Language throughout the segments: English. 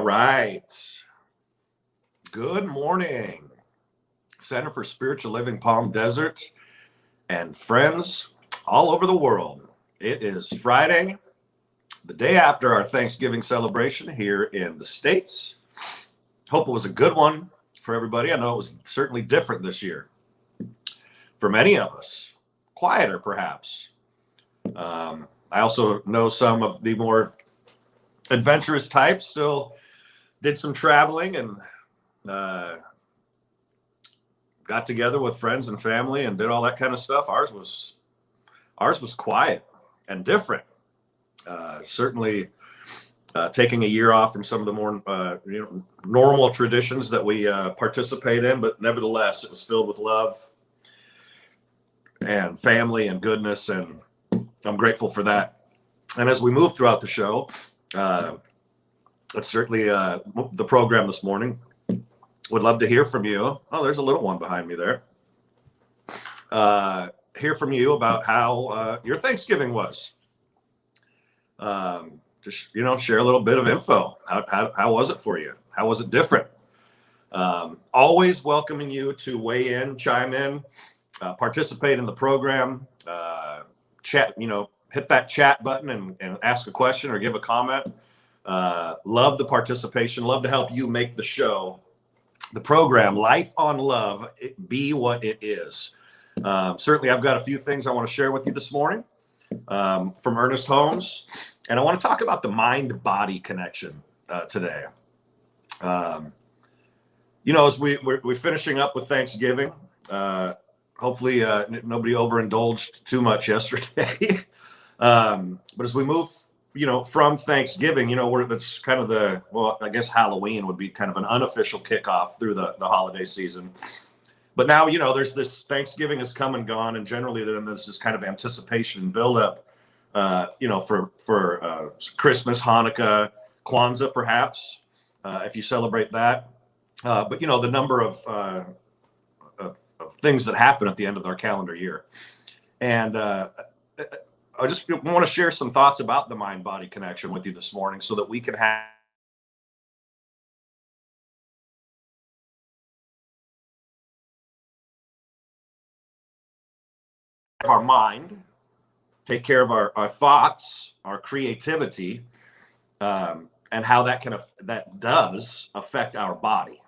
All right. Good morning, Center for Spiritual Living Palm Desert and friends all over the world. It is Friday, the day after our Thanksgiving celebration here in the States. Hope it was a good one for everybody. I know it was certainly different this year for many of us, quieter perhaps. I also know some of the more adventurous types still did some traveling and got together with friends and family and did all that kind of stuff. Ours was quiet and different. Certainly taking a year off from some of the more normal traditions that we participate in, but nevertheless, it was filled with love and family and goodness, and I'm grateful for that. And as we move throughout the show, that's certainly the program this morning. Would love to hear from you. Oh, there's a little one behind me there. Hear from you about how your Thanksgiving was. Just, share a little bit of info. How was it for you? How was it different? Always welcoming you to weigh in, chime in, participate in the program, chat, hit that chat button and ask a question or give a comment. Love the participation. Love to help you make the show, the program, Life on Love, be what it is. Certainly, I've got a few things I want to share with you this morning from Ernest Holmes, and I want to talk about the mind-body connection today. As we're finishing up with Thanksgiving, hopefully nobody overindulged too much yesterday. But as we move from Thanksgiving, it's kind of I guess Halloween would be kind of an unofficial kickoff through the holiday season. But now, there's this Thanksgiving has come and gone, and generally then there's this kind of anticipation and buildup, for Christmas, Hanukkah, Kwanzaa, perhaps, if you celebrate that. But the number of things that happen at the end of our calendar year. And I just want to share some thoughts about the mind-body connection with you this morning so that we can have our mind, take care of our thoughts, our creativity, and how that does affect our body,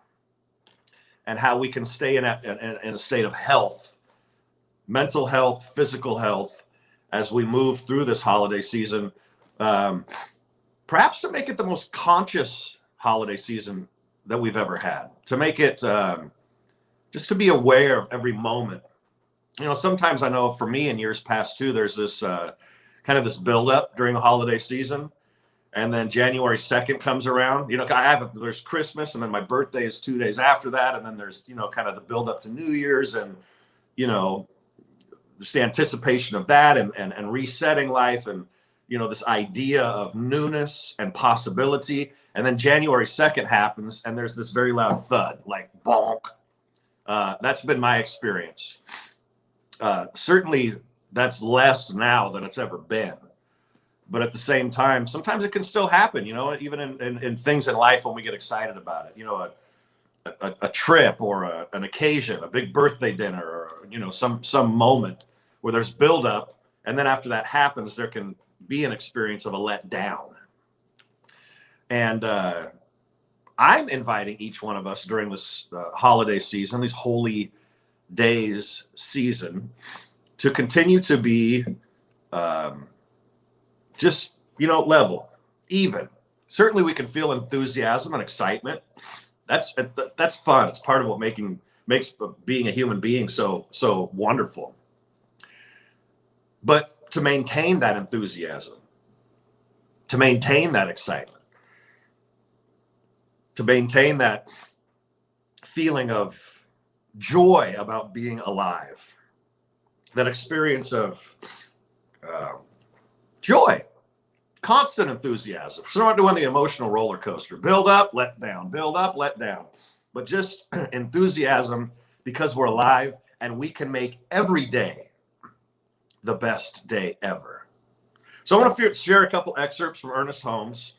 and how we can stay in a state of health, mental health, physical health, as we move through this holiday season, perhaps to make it the most conscious holiday season that we've ever had, to make it just to be aware of every moment. Sometimes I know for me in years past too, there's this kind of this buildup during the holiday season. And then January 2nd comes around, there's Christmas, and then my birthday is 2 days after that. And then there's, kind of the buildup to New Year's, and, just the anticipation of that and resetting life, and, this idea of newness and possibility. And then January 2nd happens, and there's this very loud thud, like bonk. That's been my experience. Certainly that's less now than it's ever been. But at the same time, sometimes it can still happen, even in things in life when we get excited about it, a trip or an occasion, a big birthday dinner, or, some moment where there's buildup. And then after that happens, there can be an experience of a letdown. And I'm inviting each one of us during this holiday season, these holy days season, to continue to be just, level, even. Certainly we can feel enthusiasm and excitement. That's fun. It's part of what makes being a human being so wonderful. But to maintain that enthusiasm, to maintain that excitement, to maintain that feeling of joy about being alive, that experience of joy, constant enthusiasm. So not doing the emotional roller coaster, build up, let down, build up, let down, but just enthusiasm because we're alive and we can make every day the best day ever. So I want to share a couple excerpts from Ernest Holmes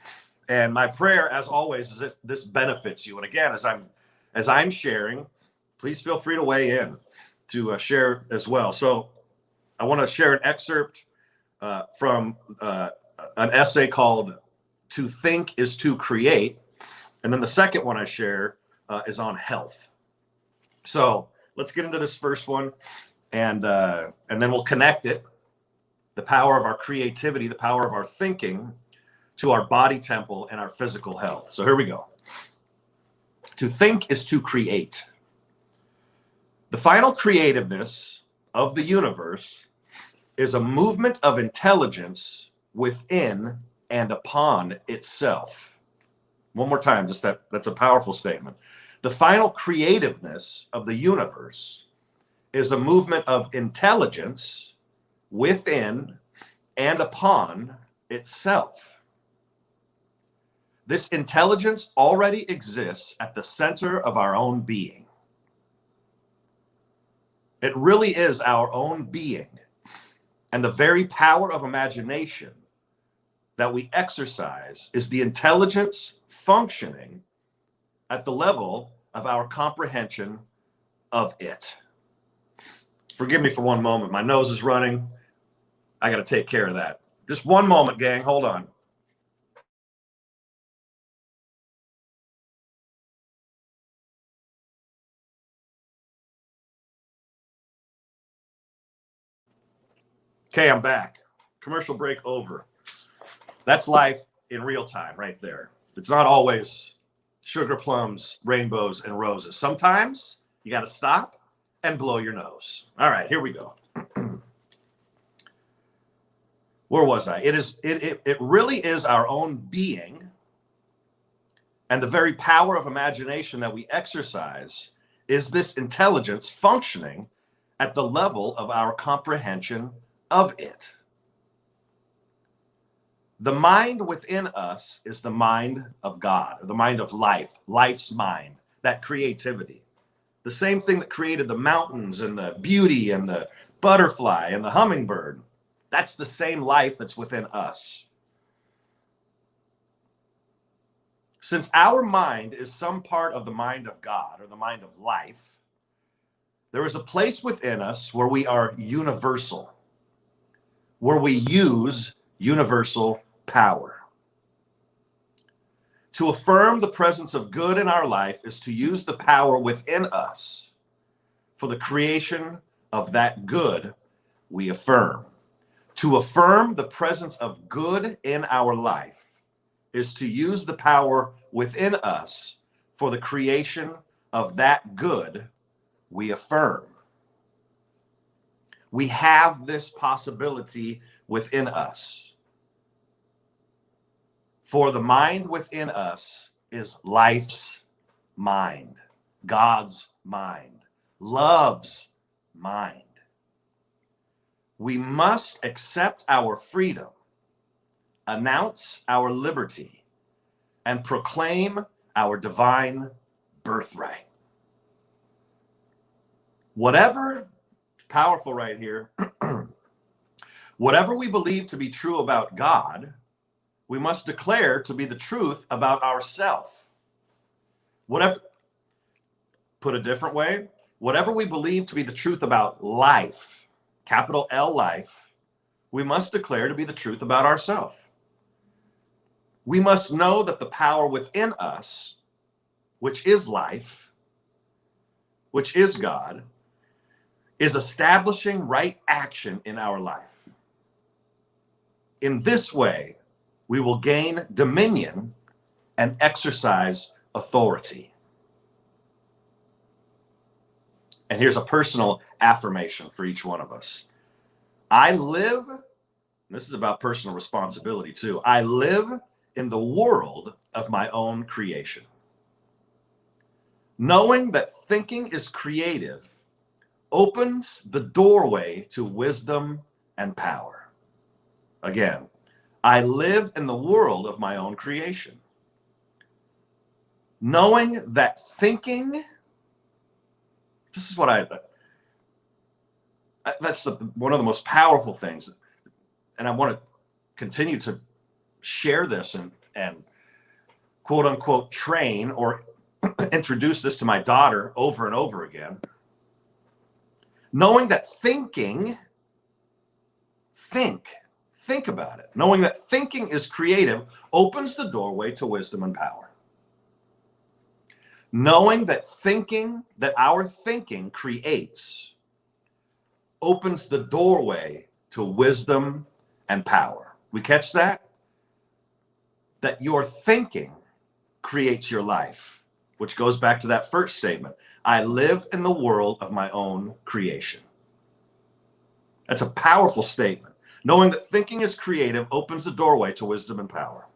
And my prayer, as always, is that this benefits you. And again, as I'm sharing, please feel free to weigh in to share as well. So I want to share an excerpt from an essay called "To Think is to Create," and then the second one I share is on health. So let's get into this first one, and then we'll connect it, the power of our creativity, the power of our thinking, to our body temple and our physical health. So here we go. To think is to create. The final creativeness of the universe is a movement of intelligence within and upon itself. One more time, just that's a powerful statement. The final creativeness of the universe is a movement of intelligence within and upon itself. This intelligence already exists at the center of our own being. It really is our own being and the very power of imagination that we exercise is the intelligence functioning at the level of our comprehension of it. Forgive me for one moment. My nose is running. I got to take care of that. Just one moment, gang. Hold on. Okay, I'm back. Commercial break over. That's life in real time right there. It's not always sugar plums, rainbows, and roses. Sometimes you got to stop and blow your nose. All right, here we go. Where was I? It really is our own being and the very power of imagination that we exercise is this intelligence functioning at the level of our comprehension of it. The mind within us is the mind of God, or the mind of life, life's mind, that creativity. The same thing that created the mountains and the beauty and the butterfly and the hummingbird. That's the same life that's within us. Since our mind is some part of the mind of God, or the mind of life, there is a place within us where we are universal, where we use universal power. To affirm the presence of good in our life is to use the power within us for the creation of that good we affirm. To affirm the presence of good in our life is to use the power within us for the creation of that good we affirm. We have this possibility within us. For the mind within us is life's mind, God's mind, love's mind. We must accept our freedom, announce our liberty, and proclaim our divine birthright. Whatever, powerful right here, whatever we believe to be true about God, we must declare to be the truth about ourselves. Whatever, put a different way, whatever we believe to be the truth about life, capital L life, we must declare to be the truth about ourselves. We must know that the power within us, which is life, which is God, is establishing right action in our life. In this way, we will gain dominion and exercise authority. And here's a personal affirmation for each one of us. I live, this is about personal responsibility too, I live in the world of my own creation. Knowing that thinking is creative opens the doorway to wisdom and power. Again, I live in the world of my own creation. Knowing that thinking, this is what that's one of the most powerful things. And I want to continue to share this and quote unquote train or introduce this to my daughter over and over again. Knowing that think about it. Knowing that thinking is creative opens the doorway to wisdom and power. Knowing that our thinking creates opens the doorway to wisdom and power. We catch that? That your thinking creates your life, which goes back to that first statement. I live in the world of my own creation. That's a powerful statement. Knowing that thinking is creative opens the doorway to wisdom and power.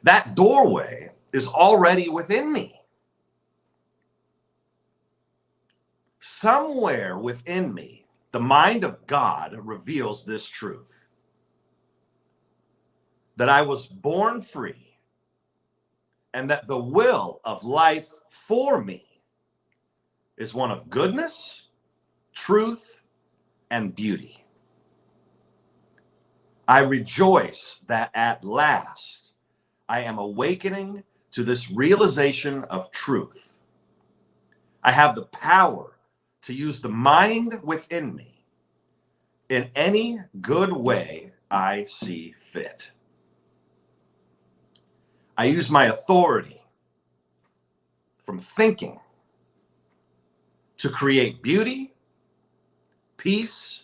That doorway is already within me. Somewhere within me, the mind of God reveals this truth. That I was born free and that the will of life for me is one of goodness, truth, and beauty. I rejoice that at last I am awakening to this realization of truth. I have the power to use the mind within me in any good way I see fit. I use my authority from thinking to create beauty, peace,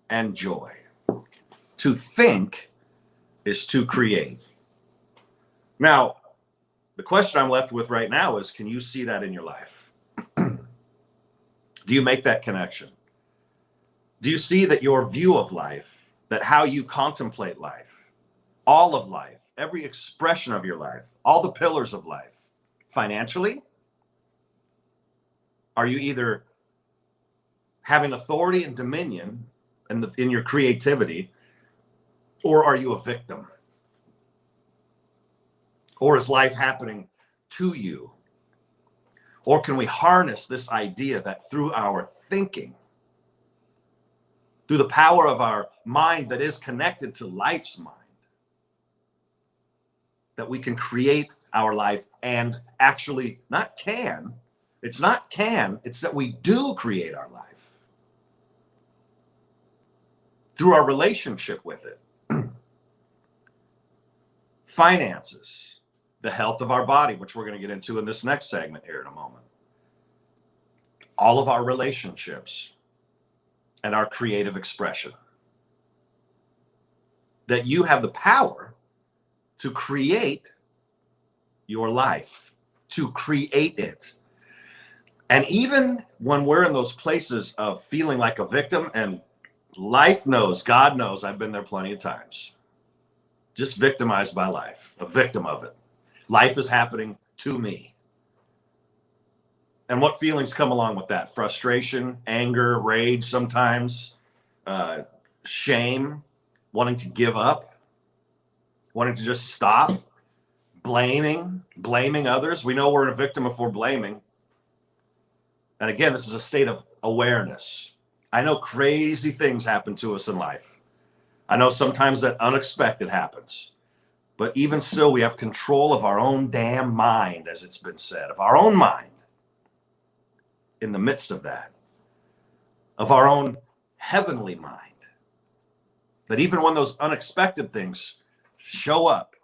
and joy. To think is to create. Now, the question I'm left with right now is, can you see that in your life? Do you make that connection? Do you see that your view of life, that how you contemplate life, all of life, every expression of your life, all the pillars of life, financially, are you either having authority and dominion in your creativity, or are you a victim? Or is life happening to you? Or can we harness this idea that through our thinking, through the power of our mind that is connected to life's mind, that we can create our life and actually it's that we do create our life through our relationship with it. Finances, the health of our body, which we're going to get into in this next segment here in a moment. All of our relationships and our creative expression. That you have the power to create your life, to create it. And even when we're in those places of feeling like a victim, and life knows, God knows, I've been there plenty of times. Just victimized by life, a victim of it. Life is happening to me. And what feelings come along with that? Frustration, anger, rage sometimes, shame, wanting to give up, wanting to just stop, blaming others. We know we're a victim if we're blaming. And again, this is a state of awareness. I know crazy things happen to us in life. I know sometimes that unexpected happens. But even still, we have control of our own damn mind, as it's been said, of our own mind in the midst of that, of our own heavenly mind. That even when those unexpected things show up,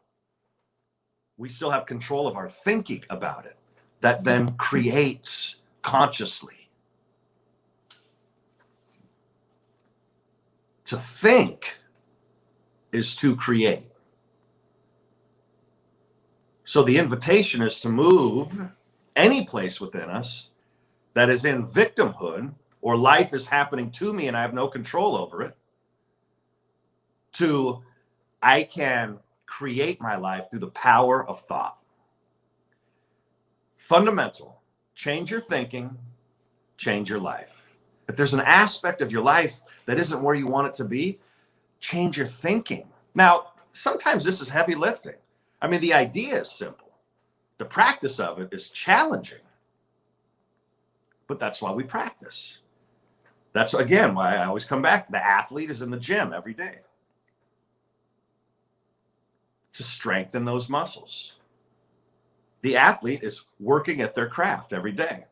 we still have control of our thinking about it, that then creates consciously. To think is to create. So the invitation is to move any place within us that is in victimhood, or life is happening to me and I have no control over it, to I can create my life through the power of thought. Fundamental. Change your thinking, change your life. If there's an aspect of your life that isn't where you want it to be, change your thinking. Now, sometimes this is heavy lifting. I mean, the idea is simple. The practice of it is challenging. But that's why we practice. That's, again, why I always come back. The athlete is in the gym every day to strengthen those muscles. The athlete is working at their craft every day.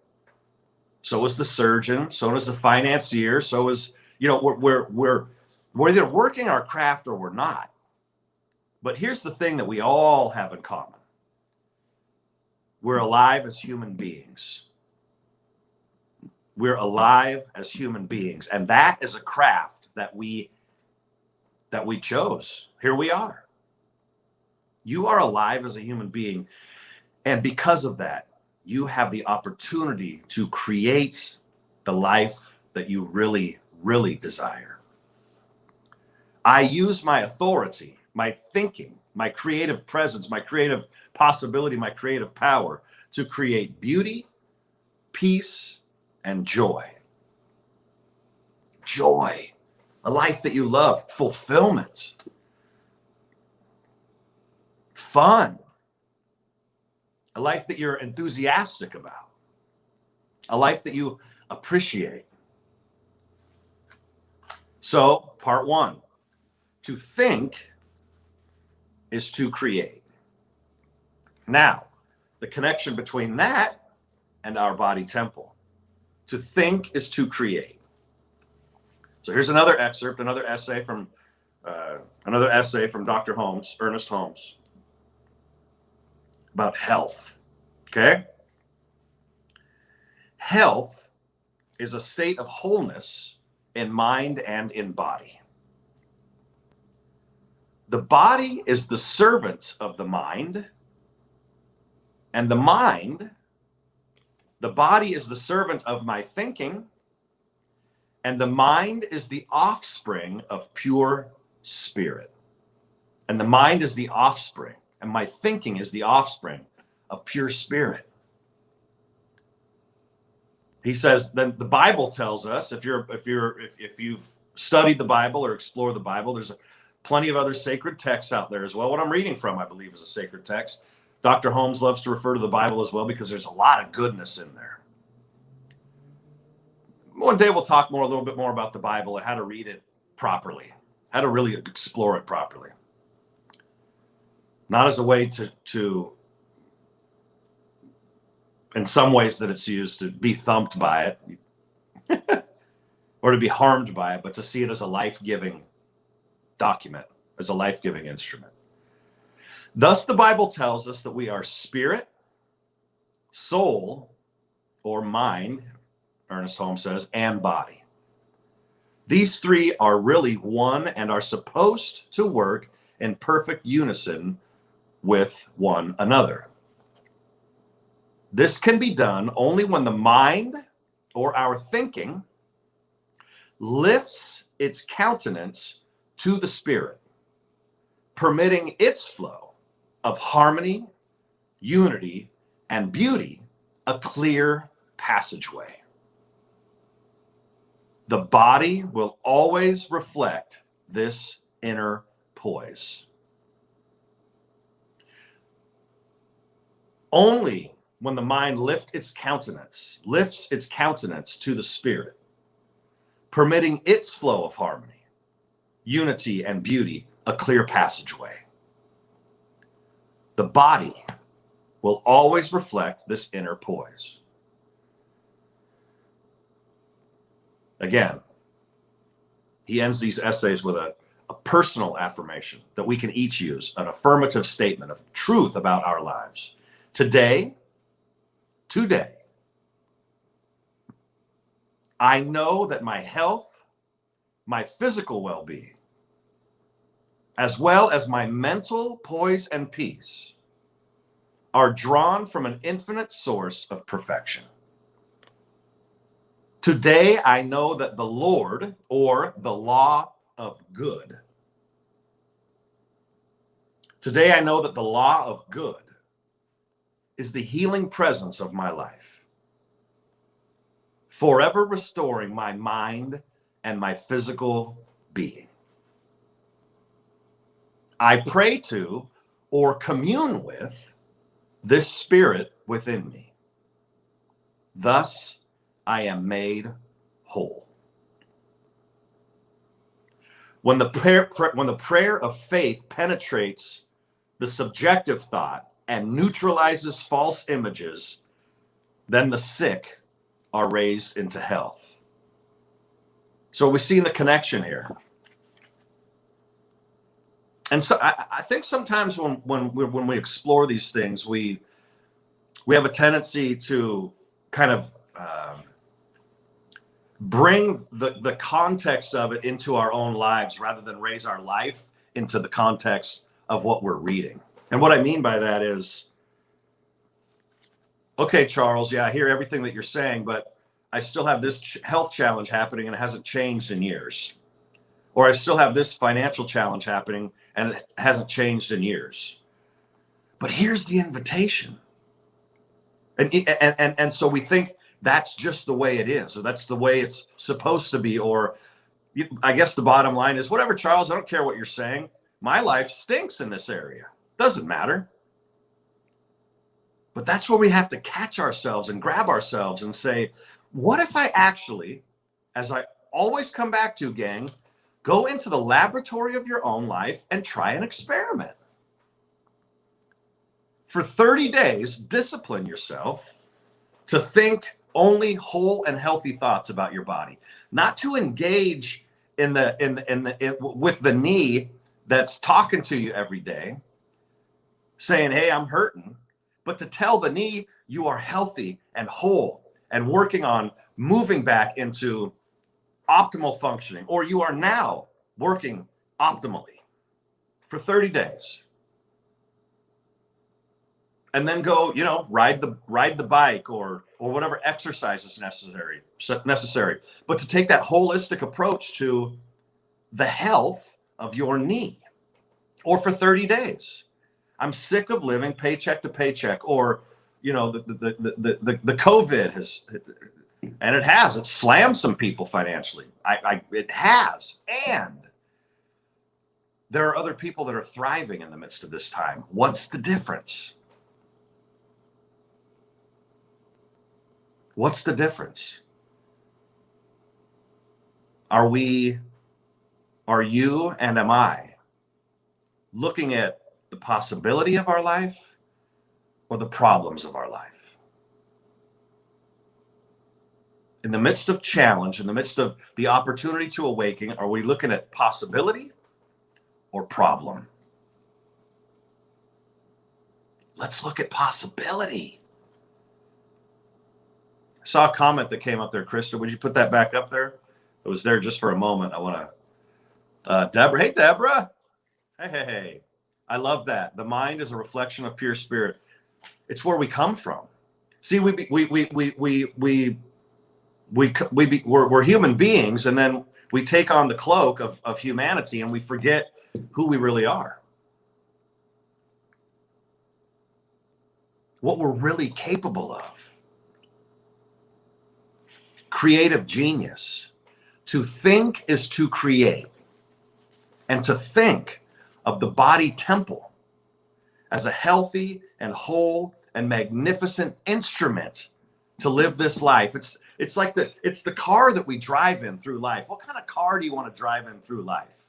So is the surgeon. So is the financier. So is, we're either working our craft or we're not. But here's the thing that we all have in common. We're alive as human beings. We're alive as human beings. And that is a craft that we chose. Here we are. You are alive as a human being. And because of that, you have the opportunity to create the life that you really, really desire. I use my authority, my thinking, my creative presence, my creative possibility, my creative power to create beauty, peace, and joy. Joy, a life that you love, fulfillment, fun, a life that you're enthusiastic about, a life that you appreciate. So, part one, to think is to create. Now, the connection between that and our body temple. To think is to create. So here's another excerpt, another essay from Dr. Holmes, Ernest Holmes, about health. Okay? Health is a state of wholeness in mind and in body. The body is the servant of the mind, and the body is the servant of my thinking, and the mind is the offspring of pure spirit. And the mind is the offspring, and my thinking is the offspring of pure spirit. He says, then the Bible tells us, if you've studied the Bible or explored the Bible, there's plenty of other sacred texts out there as well. What I'm reading from, I believe, is a sacred text. Dr. Holmes loves to refer to the Bible as well because there's a lot of goodness in there. One day we'll talk a little bit more about the Bible and how to read it properly, how to really explore it properly. Not as a way to in some ways that it's used to be thumped by it or to be harmed by it, but to see it as a life-giving document, as a life-giving instrument. Thus, the Bible tells us that we are spirit, soul, or mind, Ernest Holmes says, and body. These three are really one and are supposed to work in perfect unison with one another. This can be done only when the mind or our thinking lifts its countenance to the spirit, permitting its flow of harmony, unity, and beauty a clear passageway. The body will always reflect this inner poise. Only when the mind lifts its countenance to the spirit, permitting its flow of harmony, unity, and beauty a clear passageway. The body will always reflect this inner poise. Again, he ends these essays with a personal affirmation that we can each use, an affirmative statement of truth about our lives. Today, I know that my health, my physical well-being, as well as my mental poise and peace, are drawn from an infinite source of perfection. Today, I know that the Lord, or the law of good, today I know that the law of good is the healing presence of my life, forever restoring my mind and my physical being. I pray to or commune with this spirit within me. Thus, I am made whole. When the prayer of faith penetrates the subjective thought and neutralizes false images, then the sick are raised into health. So we see the connection here. And so I think sometimes when we explore these things, we have a tendency to kind of bring the context of it into our own lives rather than raise our life into the context of what we're reading. And what I mean by that is, okay, Charles, yeah, I hear everything that you're saying, but I still have this health challenge happening and it hasn't changed in years. Or I still have this financial challenge happening and it hasn't changed in years. But here's the invitation. And so we think that's just the way it is, or that's the way it's supposed to be. Or I guess the bottom line is, whatever, Charles, I don't care what you're saying. My life stinks in this area. Doesn't matter. But that's where we have to catch ourselves and grab ourselves and say, what if I actually, as I always come back to, gang, go into the laboratory of your own life and try an experiment. For 30 days, discipline yourself to think only whole and healthy thoughts about your body, not to engage with the knee that's talking to you every day, saying, hey, I'm hurting, but to tell the knee you are healthy and whole and working on moving back into optimal functioning, or you are now working optimally for 30 days. And then go, ride the bike or whatever exercise is necessary. But to take that holistic approach to the health of your knee, or for 30 days. I'm sick of living paycheck to paycheck, or the COVID has, and it slammed some people financially. It has, and there are other people that are thriving in the midst of this time. What's the difference? What's the difference? Are you and am I looking at the possibility of our life or the problems of our life? In the midst of challenge, in the midst of the opportunity to awaken, are we looking at possibility or problem? Let's look at possibility. I saw a comment that came up there, Krista. Would you put that back up there? It was there just for a moment. I want to, Deborah. Hey, Deborah. Hey. I love that. The mind is a reflection of pure spirit. It's where we come from. See, we're human beings, and then we take on the cloak of humanity, and we forget who we really are. What we're really capable of. Creative genius. To think is to create. And to think of the body temple as a healthy and whole and magnificent instrument to live this life. It's like the car that we drive in through life. What kind of car do you want to drive in through life?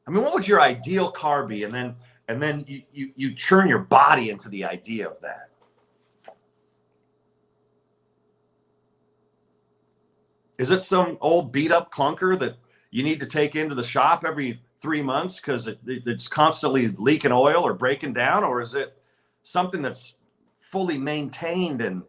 I mean, what would your ideal car be? And then you churn your body into the idea of that. Is it some old beat up clunker that you need to take into the shop every 3 months because it's constantly leaking oil or breaking down? Or is it something that's fully maintained and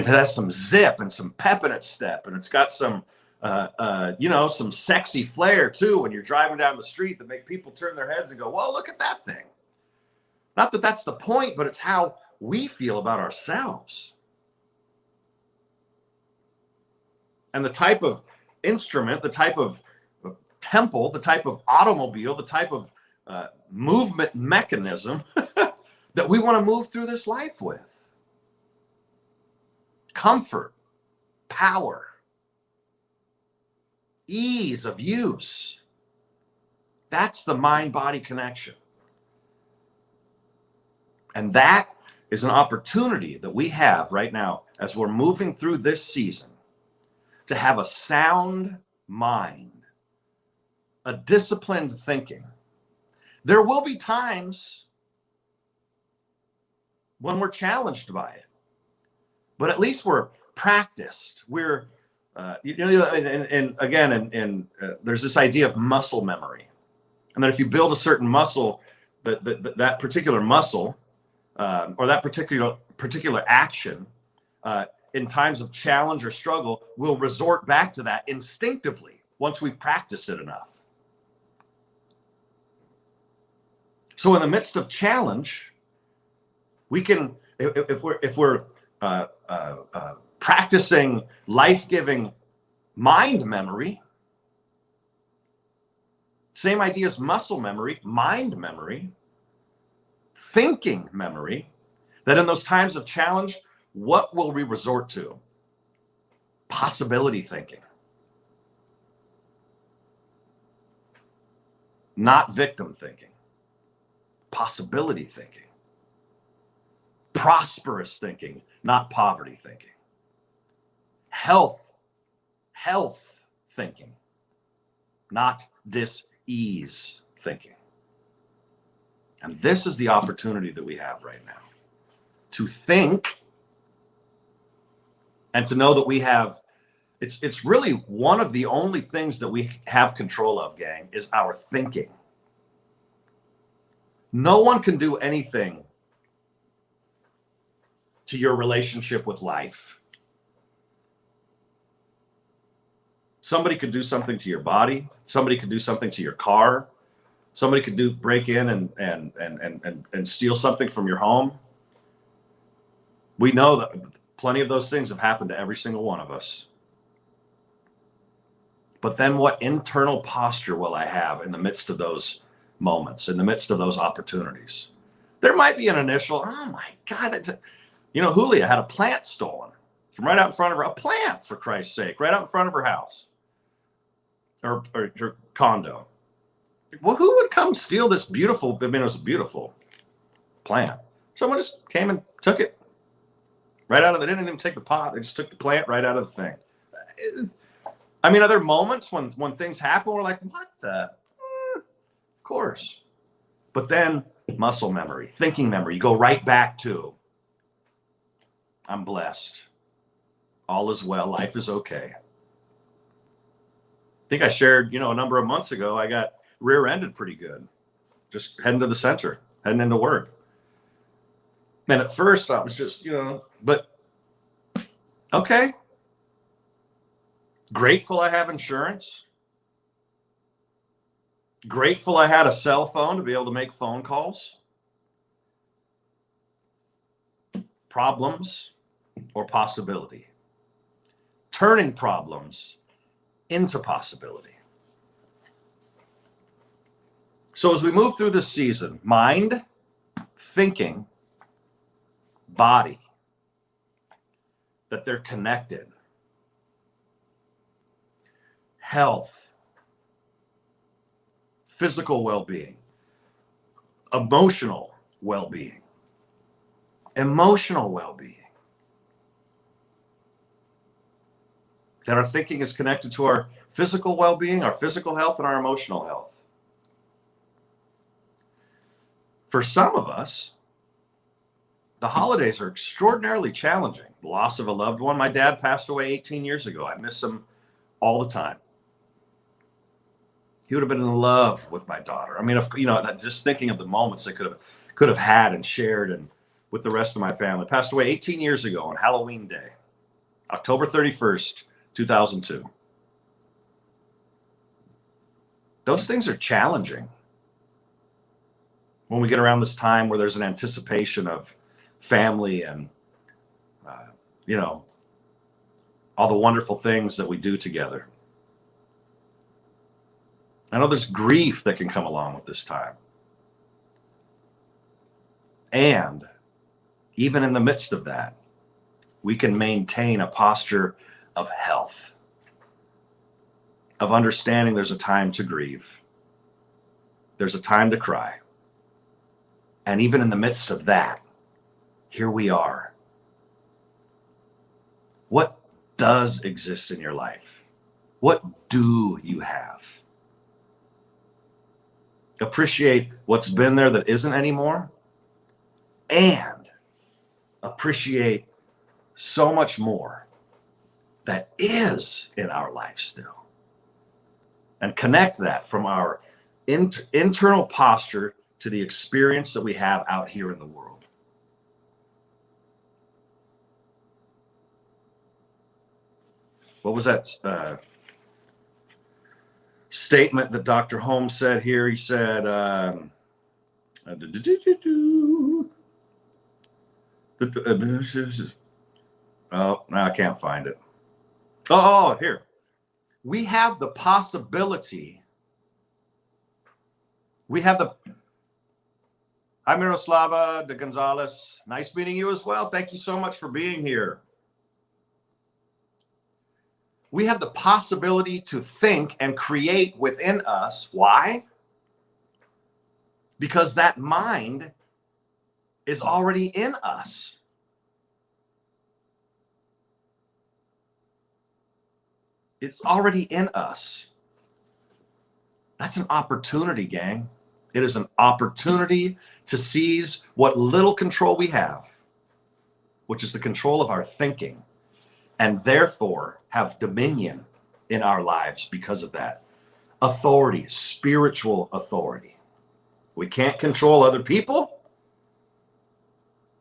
has some zip and some pep in its step, and it's got some some sexy flair too when you're driving down the street that make people turn their heads and go, whoa, look at that thing. Not that that's the point, but it's how we feel about ourselves. And the type of instrument, the type of temple, the type of automobile, the type of movement mechanism that we want to move through this life with. Comfort, power, ease of use. That's the mind-body connection. And that is an opportunity that we have right now as we're moving through this season to have a sound mind, a disciplined thinking There will be times when we're challenged by it, but at least we're practiced. We're, and again, there's this idea of muscle memory, and that if you build a certain muscle, that particular muscle or that particular action in times of challenge or struggle, we'll resort back to that instinctively once we've practiced it enough. So in the midst of challenge, we can, if we're practicing life-giving mind memory, same idea as muscle memory, mind memory, thinking memory, that in those times of challenge, what will we resort to? Possibility thinking. Not victim thinking. Possibility thinking. Prosperous thinking, not poverty thinking. Health thinking, not dis-ease thinking. And this is the opportunity that we have right now to think and to know that we have, it's really one of the only things that we have control of, gang, is our thinking. No one can do anything to your relationship with life. Somebody could do something to your body. Somebody could do something to your car. Somebody could break in and steal something from your home. We know that plenty of those things have happened to every single one of us. But then what internal posture will I have in the midst of those moments, in the midst of those opportunities? There might be an initial, oh my God, Julia had a plant stolen from right out in front of her, a plant, for Christ's sake, right out in front of her house or her condo. Well, who would come steal this beautiful, it was a beautiful plant. Someone just came and took it right out of, they didn't even take the pot. They just took the plant right out of the thing. I mean, are there moments when things happen, we're like, what the? Of course. But then muscle memory, thinking memory, you go right back to, I'm blessed. All is well. Life is okay. I think I shared, a number of months ago, I got rear-ended pretty good. Just heading to the center, heading into work. And at first I was just, but okay. Grateful I have insurance. Grateful I had a cell phone to be able to make phone calls. Problems or possibility. Turning problems into possibility. So as we move through this season, mind, thinking, body, that they're connected. Health, physical well-being, emotional well-being, that our thinking is connected to our physical well-being, our physical health, and our emotional health. For some of us, the holidays are extraordinarily challenging. The loss of a loved one. My dad passed away 18 years ago. I miss him all the time. He would have been in love with my daughter. I mean, just thinking of the moments they could have had and shared and with the rest of my family. Passed away 18 years ago on Halloween Day, October 31st, 2002. Those things are challenging when we get around this time where there's an anticipation of family and, all the wonderful things that we do together. I know there's grief that can come along with this time. And even in the midst of that, we can maintain a posture of health, of understanding there's a time to grieve. There's a time to cry. And even in the midst of that, here we are. What does exist in your life? What do you have? appreciate what's been there that isn't anymore, and appreciate so much more that is in our life still. And connect that from our internal posture to the experience that we have out here in the world. What was that statement that Dr. Holmes said here? He said, oh, no, I can't find it. Oh, here. We have the possibility. Hi, Miroslava de Gonzalez. Nice meeting you as well. Thank you so much for being here. We have the possibility to think and create within us. Why? Because that mind is already in us. It's already in us. That's an opportunity, gang. It is an opportunity to seize what little control we have, which is the control of our thinking, and therefore have dominion in our lives because of that. Authority, spiritual authority. We can't control other people,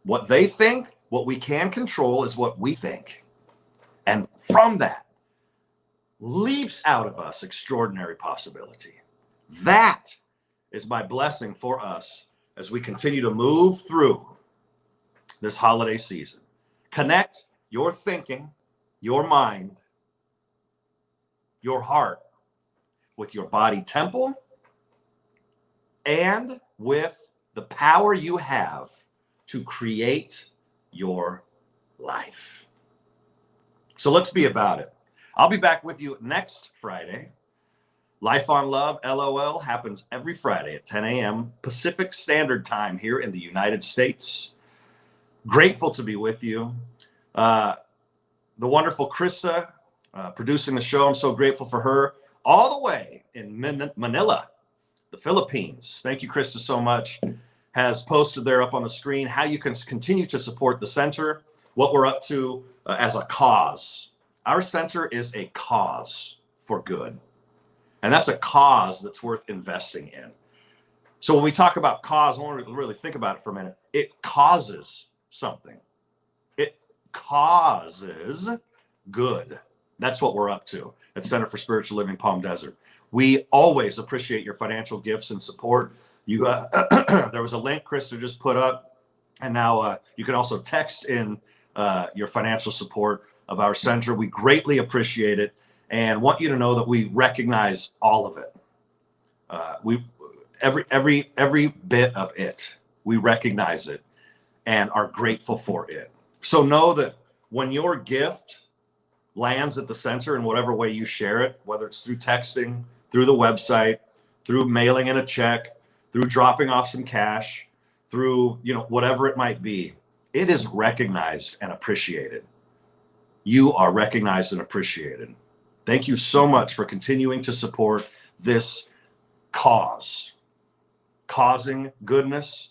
what they think. What we can control is what we think. And from that leaps out of us extraordinary possibility. That is my blessing for us as we continue to move through this holiday season. Connect your thinking, your mind, your heart with your body temple and with the power you have to create your life. So let's be about it. I'll be back with you next Friday. Life on Love, LOL, happens every Friday at 10 a.m. Pacific Standard Time here in the United States. Grateful to be with you. The wonderful Krista producing the show. I'm so grateful for her. All the way in Manila, the Philippines. Thank you, Krista, so much. Has posted there up on the screen how you can continue to support the center, what we're up to as a cause. Our center is a cause for good. And that's a cause that's worth investing in. So when we talk about cause, I want to really think about it for a minute. It causes something. It causes good. That's what we're up to at Center for Spiritual Living Palm Desert. We always appreciate your financial gifts and support. You, there was a link Krista just put up, and now you can also text in your financial support of our center. We greatly appreciate it and want you to know that we recognize all of it. Every bit of it, we recognize it and are grateful for it. So know that when your gift lands at the center in whatever way you share it, whether it's through texting, through the website, through mailing in a check, through dropping off some cash, through, whatever it might be, it is recognized and appreciated. You are recognized and appreciated. Thank you so much for continuing to support this cause, causing goodness,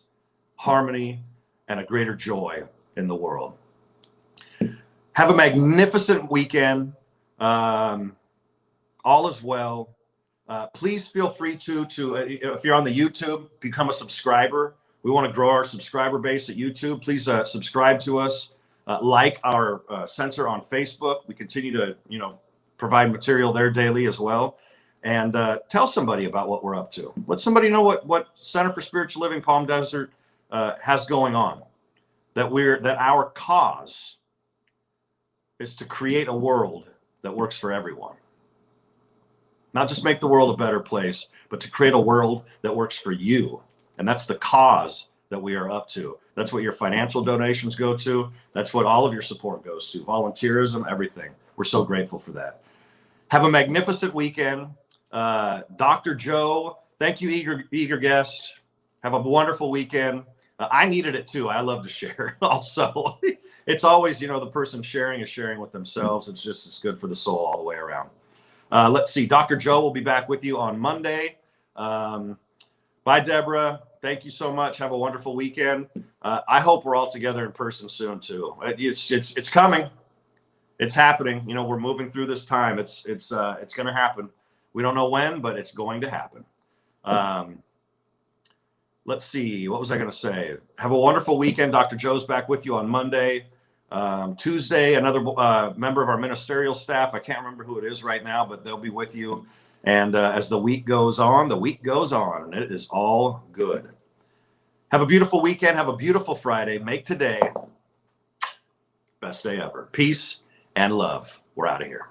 harmony, and a greater joy in the world. Have a magnificent weekend. All is well. Please feel free to if you're on the YouTube, become a subscriber. We want to grow our subscriber base at YouTube. Please subscribe to us. Like our center on Facebook. We continue to, provide material there daily as well. And tell somebody about what we're up to. Let somebody know what Center for Spiritual Living Palm Desert has going on. That our cause is to create a world that works for everyone. Not just make the world a better place, but to create a world that works for you. And that's the cause that we are up to. That's what your financial donations go to. That's what all of your support goes to. Volunteerism, everything. We're so grateful for that. Have a magnificent weekend. Dr. Joe, thank you, eager guest. Have a wonderful weekend. I needed it too. I love to share also. It's always, the person sharing is sharing with themselves. It's good for the soul all the way around. Let's see. Dr. Joe will be back with you on Monday. Bye, Deborah. Thank you so much. Have a wonderful weekend. I hope we're all together in person soon too. It's coming. It's happening. You know, we're moving through this time. It's going to happen. We don't know when, but it's going to happen. Let's see. What was I going to say? Have a wonderful weekend. Dr. Joe's back with you on Monday. Tuesday, another member of our ministerial staff. I can't remember who it is right now, but they'll be with you. And as the week goes on, and it is all good. Have a beautiful weekend. Have a beautiful Friday. Make today best day ever. Peace and love. We're out of here.